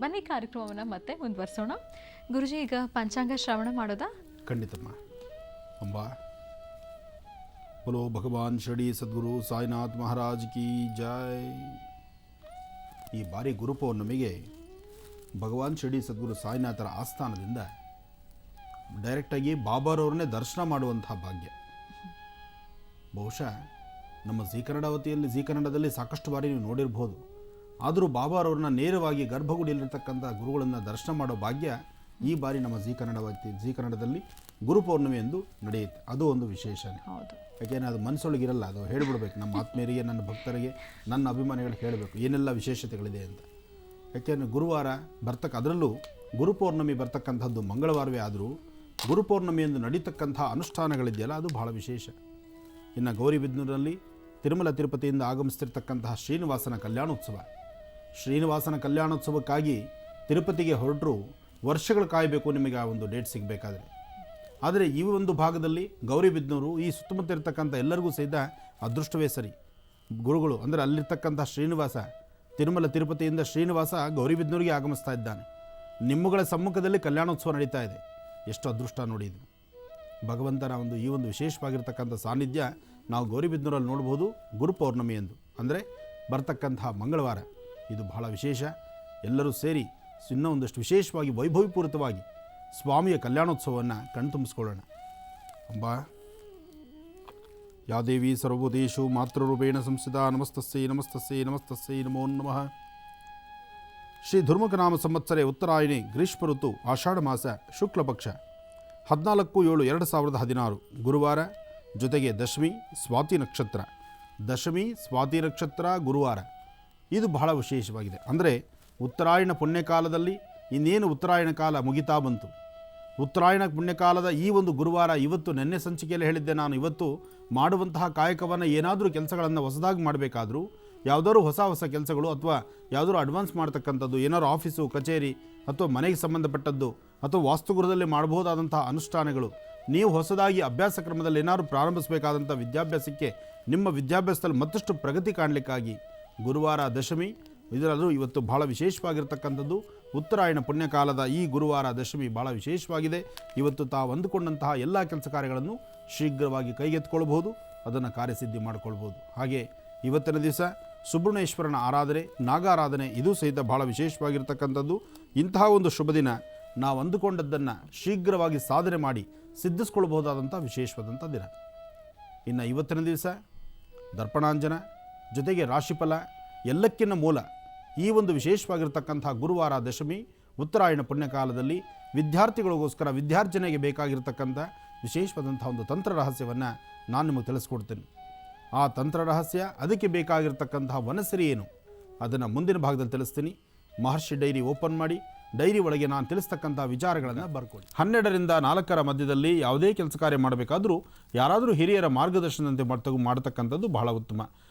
ಬನ್ನಿ ಕಾರ್ಯಕ್ರಮವನ್ನು ಮತ್ತೆ ಮುಂದುವರಿಸೋಣ. ಗುರುಜಿ, ಈಗ ಪಂಚಾಂಗ ಶ್ರವಣ ಮಾಡೋದಾ? ಖಂಡಿತಮ್ಮ. ಅಂಬಾ बोलो भगवान शिरडी सद्गुरु साईनाथ महाराज की जय. ಈ ಬಾರಿ ಗುರುಪೌರ್ಣಮಿಗೆ ಭಗವಾನ್ ಶಿರಡಿ ಸದ್ಗುರು ಸಾಯಿನಾಥರ ಆಸ್ಥಾನದಿಂದ ಡೈರೆಕ್ಟಾಗಿ ಬಾಬಾರವ್ರನ್ನೇ ದರ್ಶನ ಮಾಡುವಂತಹ ಭಾಗ್ಯ. ಬಹುಶಃ ನಮ್ಮ ಜೀ ಕನ್ನಡದಲ್ಲಿ ಸಾಕಷ್ಟು ಬಾರಿ ನೀವು ನೋಡಿರ್ಬೋದು. ಆದರೂ ಬಾಬಾರವ್ರನ್ನ ನೇರವಾಗಿ ಗರ್ಭಗುಡಿಯಲ್ಲಿರ್ತಕ್ಕಂಥ ಗುರುಗಳನ್ನು ದರ್ಶನ ಮಾಡೋ ಭಾಗ್ಯ ಈ ಬಾರಿ ನಮ್ಮ ಜೀ ಕನ್ನಡದಲ್ಲಿ ಗುರುಪೌರ್ಣಮಿ ಎಂದು ನಡೆಯುತ್ತೆ. ಅದು ಒಂದು ವಿಶೇಷನೇ. ಯಾಕೆಂದರೆ ಅದು ಮನಸ್ಸೊಳಗಿರಲ್ಲ, ಅದು ಹೇಳಿಬಿಡ್ಬೇಕು ನಮ್ಮ ಆತ್ಮೀಯರಿಗೆ, ನನ್ನ ಭಕ್ತರಿಗೆ, ನನ್ನ ಅಭಿಮಾನಿಗಳಿಗೆ ಹೇಳಬೇಕು ಏನೆಲ್ಲ ವಿಶೇಷತೆಗಳಿದೆ ಅಂತ. ಯಾಕೆಂದರೆ ಗುರುವಾರ ಅದರಲ್ಲೂ ಗುರುಪೌರ್ಣಮಿ ಬರ್ತಕ್ಕಂಥದ್ದು ಮಂಗಳವಾರವೇ ಆದರೂ ಗುರುಪೌರ್ಣಮಿಯೆಂದು ನಡೀತಕ್ಕಂಥ ಅನುಷ್ಠಾನಗಳಿದೆಯಲ್ಲ ಅದು ಬಹಳ ವಿಶೇಷ. ಇನ್ನು ಗೌರಿಬಿದನೂರಿನಲ್ಲಿ ತಿರುಮಲ ತಿರುಪತಿಯಿಂದ ಆಗಮಿಸ್ತಿರ್ತಕ್ಕಂತಹ ಶ್ರೀನಿವಾಸನ ಕಲ್ಯಾಣೋತ್ಸವಕ್ಕಾಗಿ ತಿರುಪತಿಗೆ ಹೊರಟರು ವರ್ಷಗಳು ಕಾಯಬೇಕು ನಿಮಗೆ ಆ ಒಂದು ಡೇಟ್ ಸಿಗಬೇಕಾದ್ರೆ. ಆದರೆ ಈ ಒಂದು ಭಾಗದಲ್ಲಿ ಗೌರಿಬಿದನೂರು ಈ ಸುತ್ತಮುತ್ತ ಇರತಕ್ಕಂಥ ಎಲ್ಲರಿಗೂ ಸಹಿತ ಅದೃಷ್ಟವೇ ಸರಿ. ಗುರುಗಳು ಅಂದರೆ ಅಲ್ಲಿರ್ತಕ್ಕಂಥ ಶ್ರೀನಿವಾಸ, ತಿರುಮಲ ತಿರುಪತಿಯಿಂದ ಶ್ರೀನಿವಾಸ ಗೌರಿಬಿದನೂರಿಗೆ ಆಗಮಿಸ್ತಾ ಇದ್ದಾನೆ. ನಿಮ್ಮಗಳ ಸಮ್ಮುಖದಲ್ಲಿ ಕಲ್ಯಾಣೋತ್ಸವ ನಡೀತಾ ಇದೆ. ಎಷ್ಟು ಅದೃಷ್ಟ ನೋಡಿ ಇದು. ಭಗವಂತನ ಈ ಒಂದು ವಿಶೇಷವಾಗಿರ್ತಕ್ಕಂಥ ಸಾನ್ನಿಧ್ಯ ನಾವು ಗೌರಿಬಿದನೂರಲ್ಲಿ ನೋಡ್ಬೋದು. ಗುರುಪೌರ್ಣಮಿ ಎಂದು ಅಂದರೆ ಬರ್ತಕ್ಕಂತಹ ಮಂಗಳವಾರ ಇದು ಬಹಳ ವಿಶೇಷ. ಎಲ್ಲರೂ ಸೇರಿ ಇನ್ನೂ ಒಂದಷ್ಟು ವಿಶೇಷವಾಗಿ ವೈಭವಪೂರಿತವಾಗಿ ಸ್ವಾಮಿಯ ಕಲ್ಯಾಣೋತ್ಸವವನ್ನು ಕಣ್ತುಂಬಿಸ್ಕೊಳ್ಳೋಣ. ಅಂಬಾ ಯಾ ದೇವಿ ಸರ್ವಭೂತೇಷು ಮಾತೃರೂಪೇಣ ಸಂಸ್ಥಿತಾ ನಮಸ್ತಸ್ಯೈ ನಮಸ್ತಸ್ಯೈ ನಮಸ್ತಸ್ಯೈ ನಮೋ ನಮಃ. ಶ್ರೀ ಧರ್ಮಕನಾಮ ಸಂವತ್ಸರೆ ಉತ್ತರಾಯಣಿ ಗ್ರೀಷ್ಮ ಋತು ಆಷಾಢ ಮಾಸ ಶುಕ್ಲಪಕ್ಷ 14/7/2016 ಗುರುವಾರ, ಜೊತೆಗೆ ದಶಮಿ ಸ್ವಾತಿ ನಕ್ಷತ್ರ ಗುರುವಾರ. ಇದು ಬಹಳ ವಿಶೇಷವಾಗಿದೆ. ಅಂದರೆ ಉತ್ತರಾಯಣ ಪುಣ್ಯಕಾಲದಲ್ಲಿ ಇನ್ನೇನು ಉತ್ತರಾಯಣ ಕಾಲ ಮುಗಿತಾ ಬಂತು. ಉತ್ತರಾಯಣ ಪುಣ್ಯಕಾಲದ ಈ ಒಂದು ಗುರುವಾರ ಇವತ್ತು ನೆನ್ನೆ ಸಂಚಿಕೆಯಲ್ಲಿ ಹೇಳಿದ್ದೆ ನಾನು, ಇವತ್ತು ಮಾಡುವಂತಹ ಕಾಯಕವನ್ನು ಏನಾದರೂ ಕೆಲಸಗಳನ್ನು ಹೊಸದಾಗಿ ಮಾಡಬೇಕಾದ್ರೂ ಯಾವುದಾದ್ರು ಹೊಸ ಕೆಲಸಗಳು ಅಥವಾ ಯಾವುದಾದ್ರು ಅಡ್ವಾನ್ಸ್ ಮಾಡ್ತಕ್ಕಂಥದ್ದು, ಏನಾದ್ರು ಆಫೀಸು ಕಚೇರಿ ಅಥವಾ ಮನೆಗೆ ಸಂಬಂಧಪಟ್ಟದ್ದು ಅಥವಾ ವಾಸ್ತುಗೃಹದಲ್ಲಿ ಮಾಡಬಹುದಾದಂತಹ ಅನುಷ್ಠಾನಗಳು, ನೀವು ಹೊಸದಾಗಿ ಅಭ್ಯಾಸ ಕ್ರಮದಲ್ಲಿ ಏನಾದರೂ ಪ್ರಾರಂಭಿಸಬೇಕಾದಂಥ ವಿದ್ಯಾಭ್ಯಾಸಕ್ಕೆ ನಿಮ್ಮ ವಿದ್ಯಾಭ್ಯಾಸದಲ್ಲಿ ಮತ್ತಷ್ಟು ಪ್ರಗತಿ ಕಾಣಲಿಕ್ಕಾಗಿ ಗುರುವಾರ ದಶಮಿ, ಇದರಲ್ಲೂ ಇವತ್ತು ಬಹಳ ವಿಶೇಷವಾಗಿರ್ತಕ್ಕಂಥದ್ದು. ಉತ್ತರಾಯಣ ಪುಣ್ಯಕಾಲದ ಈ ಗುರುವಾರ ದಶಮಿ ಬಹಳ ವಿಶೇಷವಾಗಿದೆ. ಇವತ್ತು ತಾವು ಅಂದುಕೊಂಡಂತಹ ಎಲ್ಲ ಕೆಲಸ ಕಾರ್ಯಗಳನ್ನು ಶೀಘ್ರವಾಗಿ ಕೈಗೆತ್ತಿಕೊಳ್ಬಹುದು, ಅದನ್ನು ಕಾರ್ಯಸಿದ್ಧಿ ಮಾಡಿಕೊಳ್ಬೋದು. ಹಾಗೆ ಇವತ್ತಿನ ದಿವಸ ಸುಬ್ರಹ್ಮಣ್ಯೇಶ್ವರನ ಆರಾಧನೆ, ನಾಗಾರಾಧನೆ ಇದು ಸಹಿತ ಬಹಳ ವಿಶೇಷವಾಗಿರ್ತಕ್ಕಂಥದ್ದು. ಇಂತಹ ಒಂದು ಶುಭ ದಿನ ನಾವು ಅಂದುಕೊಂಡದ್ದನ್ನು ಶೀಘ್ರವಾಗಿ ಸಾಧನೆ ಮಾಡಿ ಸಿದ್ಧಿಸ್ಕೊಳ್ಬಹುದಾದಂಥ ವಿಶೇಷವಾದಂಥ ದಿನ. ಇನ್ನು ಇವತ್ತಿನ ದಿವಸ ದರ್ಪಣಾಂಜನ ಜೊತೆಗೆ ರಾಶಿಫಲ ಎಲ್ಲಕ್ಕಿಂತ ಮೂಲ ಈ ಒಂದು ವಿಶೇಷವಾಗಿರ್ತಕ್ಕಂಥ ಗುರುವಾರ ದಶಮಿ ಉತ್ತರಾಯಣ ಪುಣ್ಯಕಾಲದಲ್ಲಿ ವಿದ್ಯಾರ್ಥಿಗಳಿಗೋಸ್ಕರ ವಿದ್ಯಾರ್ಜನೆಗೆ ಬೇಕಾಗಿರ್ತಕ್ಕಂಥ ವಿಶೇಷವಾದಂಥ ಒಂದು ತಂತ್ರ ರಹಸ್ಯವನ್ನು ನಾನು ನಿಮಗೆ ತಿಳಿಸ್ಕೊಡ್ತೀನಿ. ಆ ತಂತ್ರ ರಹಸ್ಯ, ಅದಕ್ಕೆ ಬೇಕಾಗಿರ್ತಕ್ಕಂತಹ ವನಸಿರಿ ಏನು, ಅದನ್ನು ಮುಂದಿನ ಭಾಗದಲ್ಲಿ ತಿಳಿಸ್ತೀನಿ. ಮಹರ್ಷಿ ಡೈರಿ ಓಪನ್ ಮಾಡಿ ಡೈರಿ ಒಳಗೆ ನಾನು ತಿಳಿಸ್ತಕ್ಕಂಥ ವಿಚಾರಗಳನ್ನು ಬರ್ಕೊಳ್ಳಿ. 12ರಿಂದ 4 ಮಧ್ಯದಲ್ಲಿ ಯಾವುದೇ ಕೆಲಸ ಕಾರ್ಯ ಮಾಡಬೇಕಾದ್ರೂ ಯಾರಾದರೂ ಹಿರಿಯರ ಮಾರ್ಗದರ್ಶನದಂತೆ ಮಾಡತಕ್ಕಂಥದ್ದು ಬಹಳ ಉತ್ತಮ.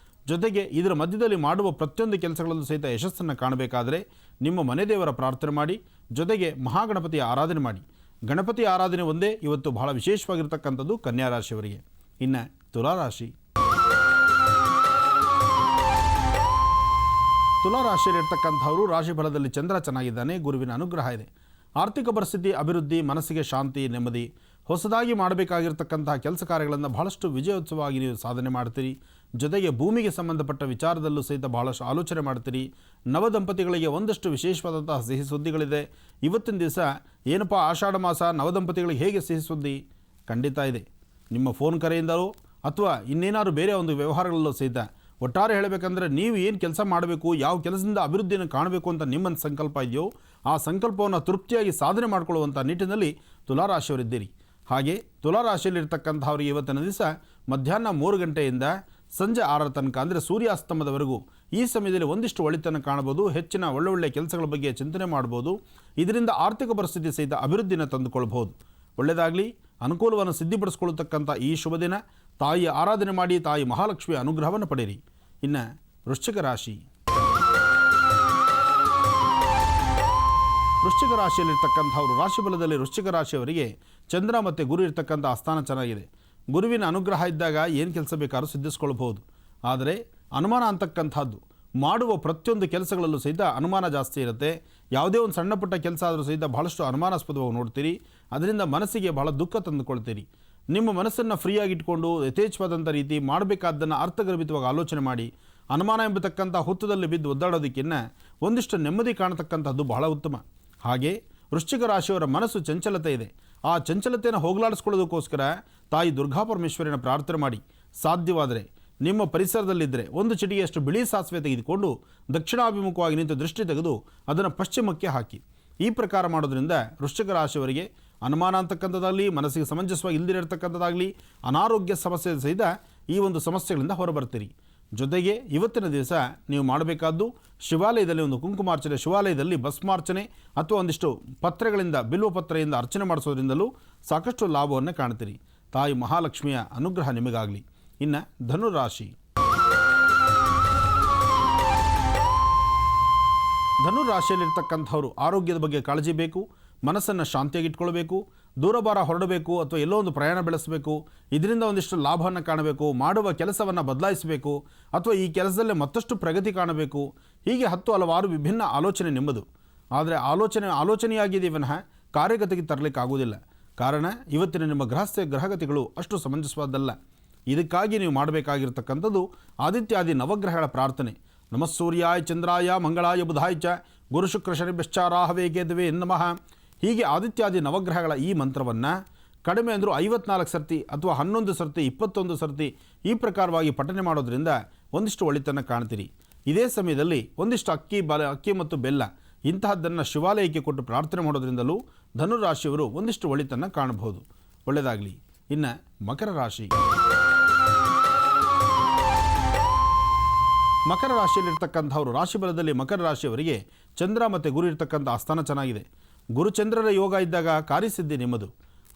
ಜೊತೆಗೆ ಇದರ ಮಧ್ಯದಲ್ಲಿ ಮಾಡುವ ಪ್ರತಿಯೊಂದು ಕೆಲಸಗಳಲ್ಲೂ ಸಹಿತ ಯಶಸ್ಸನ್ನು ಕಾಣಬೇಕಾದರೆ ನಿಮ್ಮ ಮನೆ ದೇವರ ಪ್ರಾರ್ಥನೆ ಮಾಡಿ, ಜೊತೆಗೆ ಮಹಾಗಣಪತಿಯ ಆರಾಧನೆ ಮಾಡಿ. ಗಣಪತಿ ಆರಾಧನೆ ಒಂದೇ ಇವತ್ತು ಬಹಳ ವಿಶೇಷವಾಗಿರ್ತಕ್ಕಂಥದ್ದು ಕನ್ಯಾ ರಾಶಿಯವರಿಗೆ. ಇನ್ನು ತುಲಾರಾಶಿಯಲ್ಲಿರ್ತಕ್ಕಂಥವರು ರಾಶಿಫಲದಲ್ಲಿ ಚಂದ್ರ ಚೆನ್ನಾಗಿದ್ದಾನೆ, ಗುರುವಿನ ಅನುಗ್ರಹ ಇದೆ, ಆರ್ಥಿಕ ಪರಿಸ್ಥಿತಿ ಅಭಿವೃದ್ಧಿ, ಮನಸ್ಸಿಗೆ ಶಾಂತಿ ನೆಮ್ಮದಿ. ಹೊಸದಾಗಿ ಮಾಡಬೇಕಾಗಿರ್ತಕ್ಕಂತಹ ಕೆಲಸ ಕಾರ್ಯಗಳನ್ನು ಬಹಳಷ್ಟು ವಿಜಯೋತ್ಸವವಾಗಿ ನೀವು ಸಾಧನೆ ಮಾಡ್ತೀರಿ. ಜೊತೆಗೆ ಭೂಮಿಗೆ ಸಂಬಂಧಪಟ್ಟ ವಿಚಾರದಲ್ಲೂ ಸಹಿತ ಬಹಳಷ್ಟು ಆಲೋಚನೆ ಮಾಡ್ತೀರಿ. ನವದಂಪತಿಗಳಿಗೆ ಒಂದಷ್ಟು ವಿಶೇಷವಾದಂತಹ ಸಿಹಿ ಸುದ್ದಿಗಳಿದೆ. ಇವತ್ತಿನ ದಿವಸ ಏನಪ್ಪ ಆಷಾಢ ಮಾಸ, ನವದಂಪತಿಗಳಿಗೆ ಹೇಗೆ ಸಿಹಿ ಸುದ್ದಿ? ಖಂಡಿತ ಇದೆ. ನಿಮ್ಮ ಫೋನ್ ಕರೆಯಿಂದಲೋ ಅಥವಾ ಇನ್ನೇನಾದ್ರು ಬೇರೆ ಒಂದು ವ್ಯವಹಾರಗಳಲ್ಲೂ ಸಹಿತ ಒಟ್ಟಾರೆ ಹೇಳಬೇಕಂದ್ರೆ ನೀವು ಏನು ಕೆಲಸ ಮಾಡಬೇಕು, ಯಾವ ಕೆಲಸದಿಂದ ಅಭಿವೃದ್ಧಿಯನ್ನು ಕಾಣಬೇಕು ಅಂತ ನಿಮ್ಮ ಸಂಕಲ್ಪ ಇದೆಯೋ ಆ ಸಂಕಲ್ಪವನ್ನು ತೃಪ್ತಿಯಾಗಿ ಸಾಧನೆ ಮಾಡಿಕೊಳ್ಳುವಂಥ ನಿಟ್ಟಿನಲ್ಲಿ ತುಲಾರಾಶಿಯವರಿದ್ದೀರಿ. ಹಾಗೆ ತುಲಾರಾಶಿಯಲ್ಲಿರ್ತಕ್ಕಂಥವ್ರಿಗೆ ಇವತ್ತಿನ ದಿವಸ ಮಧ್ಯಾಹ್ನ 3 ಗಂಟೆಯಿಂದ ಸಂಜೆ 6 ತನಕ ಅಂದರೆ ಸೂರ್ಯಾಸ್ತಮದವರೆಗೂ ಈ ಸಮಯದಲ್ಲಿ ಒಂದಿಷ್ಟು ಒಳಿತನ್ನು ಕಾಣಬಹುದು. ಹೆಚ್ಚಿನ ಒಳ್ಳೊಳ್ಳೆ ಕೆಲಸಗಳ ಬಗ್ಗೆ ಚಿಂತನೆ ಮಾಡ್ಬೋದು. ಇದರಿಂದ ಆರ್ಥಿಕ ಪರಿಸ್ಥಿತಿ ಸಹಿತ ಅಭಿವೃದ್ಧಿನ ತಂದುಕೊಳ್ಬಹುದು. ಒಳ್ಳೆಯದಾಗಲಿ, ಅನುಕೂಲವನ್ನು ಸಿದ್ಧಿಪಡಿಸ್ಕೊಳ್ಳತಕ್ಕಂಥ ಈ ಶುಭ ದಿನ ತಾಯಿಯ ಆರಾಧನೆ ಮಾಡಿ ತಾಯಿ ಮಹಾಲಕ್ಷ್ಮಿಯ ಅನುಗ್ರಹವನ್ನು ಪಡೆಯಿರಿ. ಇನ್ನು ವೃಶ್ಚಿಕ ರಾಶಿಯಲ್ಲಿರ್ತಕ್ಕಂಥವರು ರಾಶಿಫಲದಲ್ಲಿ ವೃಶ್ಚಿಕ ರಾಶಿಯವರಿಗೆ ಚಂದ್ರ ಮತ್ತು ಗುರು ಇರ್ತಕ್ಕಂಥ ಆಸ್ಥಾನ ಚೆನ್ನಾಗಿದೆ. ಗುರುವಿನ ಅನುಗ್ರಹ ಇದ್ದಾಗ ಏನು ಕೆಲಸ ಬೇಕಾದ್ರೂ ಸಿದ್ಧಿಸ್ಕೊಳ್ಬಹುದು. ಆದರೆ ಅನುಮಾನ ಅಂತಕ್ಕಂಥದ್ದು ಮಾಡುವ ಪ್ರತಿಯೊಂದು ಕೆಲಸಗಳಲ್ಲೂ ಸಹಿತ ಅನುಮಾನ ಜಾಸ್ತಿ ಇರುತ್ತೆ. ಯಾವುದೇ ಒಂದು ಸಣ್ಣ ಪುಟ್ಟ ಕೆಲಸ ಆದರೂ ಸಹಿತ ಬಹಳಷ್ಟು ಅನುಮಾನಾಸ್ಪದವಾಗಿ ನೋಡ್ತೀರಿ. ಅದರಿಂದ ಮನಸ್ಸಿಗೆ ಬಹಳ ದುಃಖ ತಂದುಕೊಳ್ತೀರಿ. ನಿಮ್ಮ ಮನಸ್ಸನ್ನು ಫ್ರೀಯಾಗಿ ಇಟ್ಕೊಂಡು ಯಥೇಚ್ಛವಾದಂಥ ರೀತಿ ಮಾಡಬೇಕಾದ್ದನ್ನು ಅರ್ಥಗರ್ಭಿತವಾಗಿ ಆಲೋಚನೆ ಮಾಡಿ ಅನುಮಾನ ಎಂಬತಕ್ಕಂಥ ಹುತ್ತದಲ್ಲಿ ಬಿದ್ದು ಒದ್ದಾಡೋದಕ್ಕಿಂತ ಒಂದಿಷ್ಟು ನೆಮ್ಮದಿ ಕಾಣತಕ್ಕಂಥದ್ದು ಬಹಳ ಉತ್ತಮ. ಹಾಗೆ ವೃಶ್ಚಿಕ ರಾಶಿಯವರ ಮನಸ್ಸು ಚಂಚಲತೆ ಇದೆ. ಆ ಚಂಚಲತೆಯನ್ನು ಹೋಗಲಾಡಿಸ್ಕೊಳ್ಳೋದಕ್ಕೋಸ್ಕರ ತಾಯಿ ದುರ್ಗಾ ಪರಮೇಶ್ವರಿನ ಪ್ರಾರ್ಥನೆ ಮಾಡಿ. ಸಾಧ್ಯವಾದರೆ ನಿಮ್ಮ ಪರಿಸರದಲ್ಲಿದ್ದರೆ ಒಂದು ಚಿಟಿಗೆಯಷ್ಟು ಬಿಳಿ ಸಾಸಿವೆ ತೆಗೆದುಕೊಂಡು ದಕ್ಷಿಣಾಭಿಮುಖವಾಗಿ ನಿಂತು ದೃಷ್ಟಿ ತೆಗೆದು ಅದನ್ನು ಪಶ್ಚಿಮಕ್ಕೆ ಹಾಕಿ. ಈ ಪ್ರಕಾರ ಮಾಡೋದ್ರಿಂದ ವೃಶ್ಚಿಕ ರಾಶಿಯವರಿಗೆ ಅನುಮಾನ ಅಂತಕ್ಕಂಥದ್ದಾಗಲಿ, ಮನಸ್ಸಿಗೆ ಸಮಂಜಸವಾಗಿ ಇಲ್ಲದಿರತಕ್ಕಂಥದ್ದಾಗಲಿ, ಅನಾರೋಗ್ಯ ಸಮಸ್ಯೆ ಸಹಿತ ಈ ಒಂದು ಸಮಸ್ಯೆಗಳಿಂದ ಹೊರಬರ್ತೀರಿ. ಜೊತೆಗೆ ಇವತ್ತಿನ ದಿವಸ ನೀವು ಮಾಡಬೇಕಾದ್ದು ಶಿವಾಲಯದಲ್ಲಿ ಒಂದು ಕುಂಕುಮಾರ್ಚನೆ, ಶಿವಾಲಯದಲ್ಲಿ ಭಸ್ಮಾರ್ಚನೆ ಅಥವಾ ಒಂದಿಷ್ಟು ಪತ್ರೆಗಳಿಂದ, ಬಿಲ್ವ ಪತ್ರೆಯಿಂದ ಅರ್ಚನೆ ಮಾಡಿಸೋದ್ರಿಂದಲೂ ಸಾಕಷ್ಟು ಲಾಭವನ್ನು ಕಾಣ್ತೀರಿ. ತಾಯಿ ಮಹಾಲಕ್ಷ್ಮಿಯ ಅನುಗ್ರಹ ನಿಮಗಾಗಲಿ. ಇನ್ನು ಧನುರಾಶಿ. ಧನುರಾಶಿಯಲ್ಲಿರ್ತಕ್ಕಂಥವ್ರು ಆರೋಗ್ಯದ ಬಗ್ಗೆ ಕಾಳಜಿ ಬೇಕು, ಮನಸ್ಸನ್ನು ಶಾಂತಿಯಾಗಿಟ್ಕೊಳ್ಬೇಕು, ದೂರಭಾರ ಹೊರಡಬೇಕು ಅಥವಾ ಎಲ್ಲೋ ಒಂದು ಪ್ರಯಾಣ ಬೆಳೆಸಬೇಕು, ಇದರಿಂದ ಒಂದಿಷ್ಟು ಲಾಭವನ್ನು ಕಾಣಬೇಕು, ಮಾಡುವ ಕೆಲಸವನ್ನು ಬದಲಾಯಿಸಬೇಕು ಅಥವಾ ಈ ಕೆಲಸದಲ್ಲೇ ಮತ್ತಷ್ಟು ಪ್ರಗತಿ ಕಾಣಬೇಕು. ಹೀಗೆ 10 ಹಲವಾರು ವಿಭಿನ್ನ ಆಲೋಚನೆ ನಿಮ್ಮದು. ಆದರೆ ಆಲೋಚನೆಯಾಗಿದೆ ವಿನಃ ಕಾರ್ಯಗತಿಗೆ ತರಲಿಕ್ಕಾಗುವುದಿಲ್ಲ. ಕಾರಣ ಇವತ್ತಿನ ನಿಮ್ಮ ಗ್ರಹಗತಿಗಳು ಅಷ್ಟು ಸಮಂಜಸವಾದಲ್ಲ. ಇದಕ್ಕಾಗಿ ನೀವು ಮಾಡಬೇಕಾಗಿರ್ತಕ್ಕಂಥದ್ದು ಆದಿತ್ಯಾದಿ ನವಗ್ರಹಗಳ ಪ್ರಾರ್ಥನೆ. ನಮಃ ಸೂರ್ಯಾಯ ಚಂದ್ರಾಯ ಮಂಗಳಾಯ ಬುಧಾಯ ಚ ಗುರು ಶುಕ್ರ ಶನಿಶ್ಚ ರಾಹವೇ ಕೇತುವೆ ನಮಃ. ಹೀಗೆ ಆದಿತ್ಯಾದಿ ನವಗ್ರಹಗಳ ಈ ಮಂತ್ರವನ್ನು ಕಡಿಮೆ ಅಂದರೂ 54 ಸರ್ತಿ ಅಥವಾ 11 ಸರ್ತಿ 21 ಸರ್ತಿ ಈ ಪ್ರಕಾರವಾಗಿ ಪಠನೆ ಮಾಡೋದ್ರಿಂದ ಒಂದಿಷ್ಟು ಒಳಿತನ್ನು ಕಾಣ್ತೀರಿ. ಇದೇ ಸಮಯದಲ್ಲಿ ಒಂದಿಷ್ಟು ಅಕ್ಕಿ ಮತ್ತು ಬೆಲ್ಲ ಇಂತಹದ್ದನ್ನು ಶಿವಾಲಯಕ್ಕೆ ಕೊಟ್ಟು ಪ್ರಾರ್ಥನೆ ಮಾಡೋದ್ರಿಂದಲೂ ಧನುರಾಶಿಯವರು ಒಂದಿಷ್ಟು ಒಳಿತನ್ನು ಕಾಣಬಹುದು. ಒಳ್ಳೆಯದಾಗಲಿ. ಇನ್ನು ಮಕರ ರಾಶಿ. ಮಕರ ರಾಶಿಯಲ್ಲಿರ್ತಕ್ಕಂಥವ್ರು ರಾಶಿಫಲದಲ್ಲಿ ಮಕರ ರಾಶಿಯವರಿಗೆ ಚಂದ್ರ ಮತ್ತು ಗುರು ಇರ್ತಕ್ಕಂಥ ಆಸ್ಥಾನ ಚೆನ್ನಾಗಿದೆ. ಗುರುಚಂದ್ರರ ಯೋಗ ಇದ್ದಾಗ ಕಾರ್ಯಸಿದ್ಧಿ ನಿಮ್ಮದು.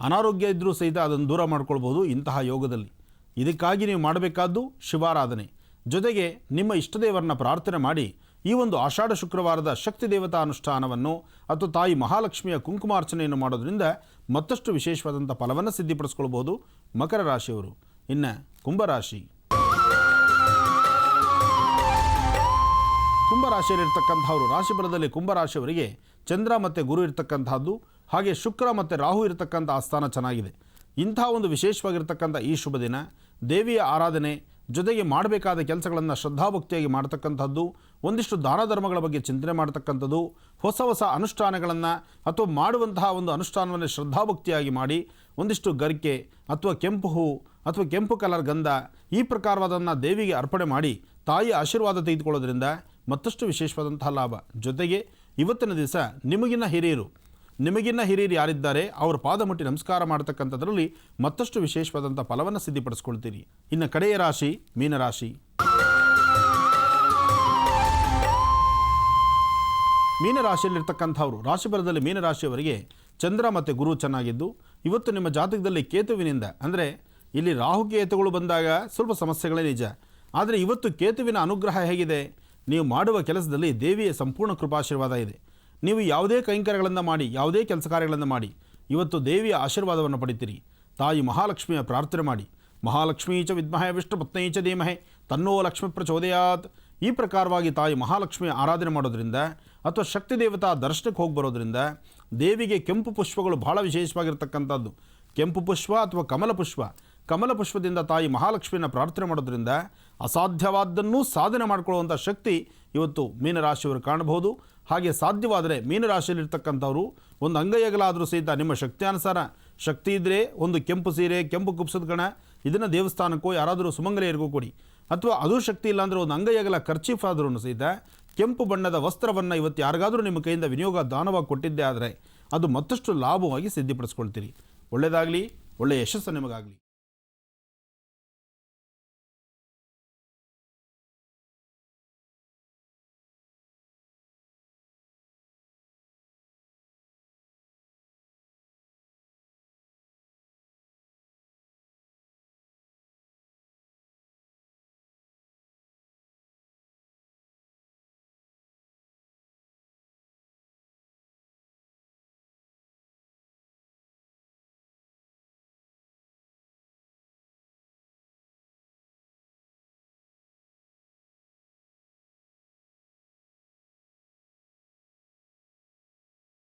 ಅನಾರೋಗ್ಯ ಇದ್ದರೂ ಸಹಿತ ಅದನ್ನು ದೂರ ಮಾಡ್ಕೊಳ್ಬೋದು ಇಂತಹ ಯೋಗದಲ್ಲಿ. ಇದಕ್ಕಾಗಿ ನೀವು ಮಾಡಬೇಕಾದ್ದು ಶಿವಾರಾಧನೆ. ಜೊತೆಗೆ ನಿಮ್ಮ ಇಷ್ಟದೇವರನ್ನ ಪ್ರಾರ್ಥನೆ ಮಾಡಿ ಈ ಒಂದು ಆಷಾಢ ಶುಕ್ರವಾರದ ಶಕ್ತಿ ದೇವತಾ ಅನುಷ್ಠಾನವನ್ನು ಅಥವಾ ತಾಯಿ ಮಹಾಲಕ್ಷ್ಮಿಯ ಕುಂಕುಮಾರ್ಚನೆಯನ್ನು ಮಾಡೋದ್ರಿಂದ ಮತ್ತಷ್ಟು ವಿಶೇಷವಾದಂಥ ಫಲವನ್ನು ಸಿದ್ಧಿಪಡಿಸ್ಕೊಳ್ಬೋದು ಮಕರ ರಾಶಿಯವರು. ಇನ್ನು ಕುಂಭರಾಶಿ. ಕುಂಭರಾಶಿಯಲ್ಲಿರ್ತಕ್ಕಂಥವರು ರಾಶಿಫಲದಲ್ಲಿ ಕುಂಭರಾಶಿಯವರಿಗೆ ಚಂದ್ರ ಮತ್ತು ಗುರು ಇರ್ತಕ್ಕಂಥದ್ದು, ಹಾಗೆ ಶುಕ್ರ ಮತ್ತು ರಾಹು ಇರತಕ್ಕಂಥ ಆಸ್ಥಾನ ಚೆನ್ನಾಗಿದೆ. ಇಂಥ ಒಂದು ವಿಶೇಷವಾಗಿರ್ತಕ್ಕಂಥ ಈ ಶುಭ ದಿನ ದೇವಿಯ ಆರಾಧನೆ ಜೊತೆಗೆ ಮಾಡಬೇಕಾದ ಕೆಲಸಗಳನ್ನು ಶ್ರದ್ಧಾಭಕ್ತಿಯಾಗಿ ಮಾಡ್ತಕ್ಕಂಥದ್ದು, ಒಂದಿಷ್ಟು ದಾನ ಧರ್ಮಗಳ ಬಗ್ಗೆ ಚಿಂತನೆ ಮಾಡ್ತಕ್ಕಂಥದ್ದು, ಹೊಸ ಅನುಷ್ಠಾನಗಳನ್ನು ಅಥವಾ ಮಾಡುವಂತಹ ಒಂದು ಅನುಷ್ಠಾನವನ್ನು ಶ್ರದ್ಧಾಭಕ್ತಿಯಾಗಿ ಮಾಡಿ ಒಂದಿಷ್ಟು ಗರಿಕೆ ಅಥವಾ ಕೆಂಪು ಹೂ ಅಥವಾ ಕೆಂಪು ಕಲರ್ ಗಂಧ ಈ ಪ್ರಕಾರವಾದನ್ನು ದೇವಿಗೆ ಅರ್ಪಣೆ ಮಾಡಿ ತಾಯಿಯ ಆಶೀರ್ವಾದ ತೆಗೆದುಕೊಳ್ಳೋದ್ರಿಂದ ಮತ್ತಷ್ಟು ವಿಶೇಷವಾದಂತಹ ಲಾಭ. ಜೊತೆಗೆ ಇವತ್ತಿನ ದಿವಸ ನಿಮಗಿನ್ನ ಹಿರಿಯರು ಯಾರಿದ್ದಾರೆ ಅವರ ಪಾದ ಮುಟ್ಟಿ ನಮಸ್ಕಾರ ಮಾಡ್ತಕ್ಕಂಥದ್ರಲ್ಲಿ ಮತ್ತಷ್ಟು ವಿಶೇಷವಾದಂಥ ಫಲವನ್ನು ಸಿದ್ಧಿಪಡಿಸ್ಕೊಳ್ತೀರಿ. ಇನ್ನು ಕಡೆಯ ರಾಶಿ ಮೀನರಾಶಿ. ಮೀನರಾಶಿಯಲ್ಲಿರ್ತಕ್ಕಂಥವ್ರು ರಾಶಿಫಲದಲ್ಲಿ ಮೀನರಾಶಿಯವರಿಗೆ ಚಂದ್ರ ಮತ್ತು ಗುರು ಚೆನ್ನಾಗಿದ್ದು, ಇವತ್ತು ನಿಮ್ಮ ಜಾತಕದಲ್ಲಿ ಕೇತುವಿನಿಂದ, ಅಂದರೆ ಇಲ್ಲಿ ರಾಹುಕೇತುಗಳು ಬಂದಾಗ ಸ್ವಲ್ಪ ಸಮಸ್ಯೆಗಳೇ ನಿಜ. ಆದರೆ ಇವತ್ತು ಕೇತುವಿನ ಅನುಗ್ರಹ ಹೇಗಿದೆ? ನೀವು ಮಾಡುವ ಕೆಲಸದಲ್ಲಿ ದೇವಿಯ ಸಂಪೂರ್ಣ ಕೃಪಾಶೀರ್ವಾದ ಇದೆ. ನೀವು ಯಾವುದೇ ಕೈಂಕರ್ಯಗಳನ್ನು ಮಾಡಿ, ಯಾವುದೇ ಕೆಲಸ ಕಾರ್ಯಗಳನ್ನು ಮಾಡಿ ಇವತ್ತು ದೇವಿಯ ಆಶೀರ್ವಾದವನ್ನು ಪಡಿತೀರಿ. ತಾಯಿ ಮಹಾಲಕ್ಷ್ಮಿಯ ಪ್ರಾರ್ಥನೆ ಮಾಡಿ. ಮಹಾಲಕ್ಷ್ಮೀ ಚ ವಿದ್ಮಹೇ ವಿಷ್ಣುಪತ್ನೀ ಚ ಧೀಮಹಿ ತನ್ನೋ ಲಕ್ಷ್ಮೀ ಪ್ರಚೋದಯಾತ್. ಈ ಪ್ರಕಾರವಾಗಿ ತಾಯಿ ಮಹಾಲಕ್ಷ್ಮಿಯ ಆರಾಧನೆ ಮಾಡೋದ್ರಿಂದ ಅಥವಾ ಶಕ್ತಿ ದೇವತಾ ದರ್ಶನಕ್ಕೆ ಹೋಗಿ ಬರೋದ್ರಿಂದ ದೇವಿಗೆ ಕೆಂಪು ಪುಷ್ಪಗಳು ಬಹಳ ವಿಶೇಷವಾಗಿರ್ತಕ್ಕಂಥದ್ದು. ಕೆಂಪು ಪುಷ್ಪ ಅಥವಾ ಕಮಲ ಪುಷ್ಪದಿಂದ ತಾಯಿ ಮಹಾಲಕ್ಷ್ಮಿಯನ್ನು ಪ್ರಾರ್ಥನೆ ಮಾಡೋದ್ರಿಂದ ಅಸಾಧ್ಯವಾದ್ದನ್ನೂ ಸಾಧನೆ ಮಾಡಿಕೊಳ್ಳುವಂಥ ಶಕ್ತಿ ಇವತ್ತು ಮೀನರಾಶಿಯವರು ಕಾಣಬಹುದು. ಹಾಗೆ ಸಾಧ್ಯವಾದರೆ ಮೀನರಾಶಿಯಲ್ಲಿರ್ತಕ್ಕಂಥವರು ಒಂದು ಅಂಗೈಯಗಲಾದರೂ ಸಹಿತ ನಿಮ್ಮ ಶಕ್ತಿಯಾನುಸಾರ ಶಕ್ತಿ ಇದ್ದರೆ ಒಂದು ಕೆಂಪು ಸೀರೆ, ಕೆಂಪು ಕುಪ್ಸದ ಗಣ ಇದನ್ನು ದೇವಸ್ಥಾನಕ್ಕೋ ಯಾರಾದರೂ ಸುಮಂಗಲಿಯರಿಗೂ ಕೊಡಿ. ಅಥವಾ ಅದೂ ಶಕ್ತಿ ಇಲ್ಲಾಂದರೆ ಒಂದು ಅಂಗೈಯಗಲ ಖರ್ಚೀಫ್ ಆದ್ರೂ ಸಹಿತ ಕೆಂಪು ಬಣ್ಣದ ವಸ್ತ್ರವನ್ನು ಇವತ್ತು ಯಾರಿಗಾದರೂ ನಿಮ್ಮ ಕೈಯಿಂದ ವಿನಿಯೋಗ ದಾನವಾಗಿ ಕೊಟ್ಟಿದ್ದೇ ಆದರೆ ಅದು ಮತ್ತಷ್ಟು ಲಾಭವಾಗಿ ಸಿದ್ಧಿಪಡಿಸ್ಕೊಳ್ತೀರಿ. ಒಳ್ಳೆಯದಾಗಲಿ, ಒಳ್ಳೆಯ ಯಶಸ್ಸು ನಿಮಗಾಗಲಿ.